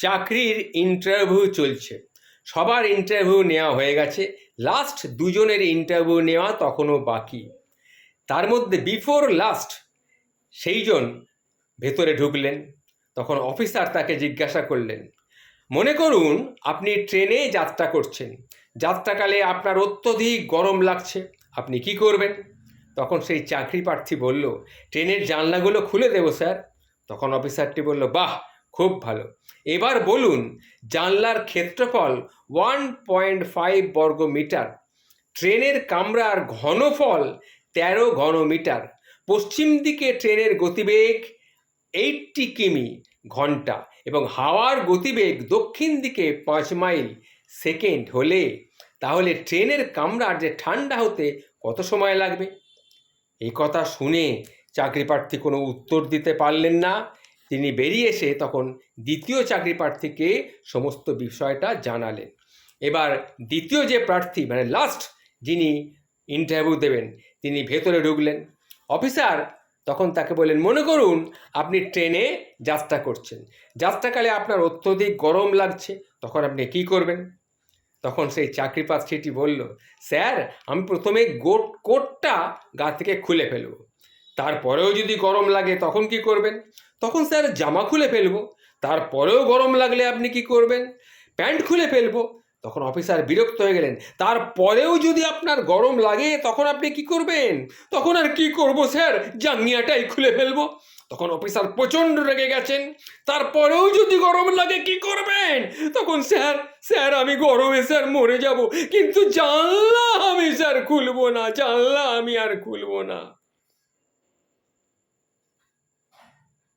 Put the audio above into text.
চাকরির ইন্টারভিউ চলছে, সবার ইন্টারভিউ নেওয়া হয়ে গেছে, লাস্ট দুজনের ইন্টারভিউ নেওয়া তখনও বাকি। তার মধ্যে বিফোর লাস্ট সেইজন ভেতরে ঢুকলেন। তখন অফিসার তাকে জিজ্ঞাসা করলেন, মনে করুন আপনি ট্রেনে যাত্রা করছেন, যাত্রাকালে আপনার অত্যধিক গরম লাগছে, আপনি কি করবেন? তখন সেই চাকরি প্রার্থী বলল, ট্রেনের জানলাগুলো খুলে দেবো স্যার। তখন অফিসারটি বলল, বাহ, খুব ভালো, এবার বলুন জানলার ক্ষেত্রফল 1.5 বর্গ মিটার, ট্রেনের কামরার ঘনফল 13 ঘনমিটার, পশ্চিম দিকে ট্রেনের গতিবেগ 80 কিমি ঘন্টা এবং হাওয়ার গতিবেগ দক্ষিণ দিকে 5 মাইল সেকেন্ড হলে তাহলে ট্রেনের কামরার যে ঠান্ডা হতে কত সময় লাগবে? এই কথা শুনে চাকরি প্রার্থী কোনো উত্তর দিতে পারলেন না। তিনি বেরিয়ে এসে তখন দ্বিতীয় চাকরি প্রার্থীকে সমস্ত বিষয়টা জানালেন। এবার দ্বিতীয় যে প্রার্থী মানে লাস্ট যিনি ইন্টারভিউ দেবেন তিনি ভেতরে ঢুকলেন। অফিসার তখন তাকে বললেন, মনে করুন আপনি ট্রেনে যাত্রা করছেন, যাত্রাকালে আপনার অত্যধিক গরম লাগছে, তখন আপনি কি করবেন? তখন সেই চাকরি প্রার্থীটি বলল, স্যার আমি প্রথমে কোটটা গা থেকে খুলে ফেলব, তারপরেও যদি গরম লাগে তখন কি করবেন? তখন স্যার জামা খুলে ফেলবো, তারপরেও গরম লাগলে আপনি কি করবেন? প্যান্ট খুলে ফেলবো। তখন অফিসার বিরক্ত হয়ে গেলেন, তারপরেও যদি আপনার গরম লাগে তখন আপনি কি করবেন? তখন আর কি করব স্যার, জাঙ্গিয়াটাই খুলে ফেলবো। তখন অফিসার প্রচণ্ড রেগে গেছেন, তারপরেও যদি গরম লাগে কি করবেন? তখন স্যার স্যার আমি গরমে স্যার মরে যাব, কিন্তু জানলা আমি স্যার খুলবো না, জানলা আমি আর খুলবো না।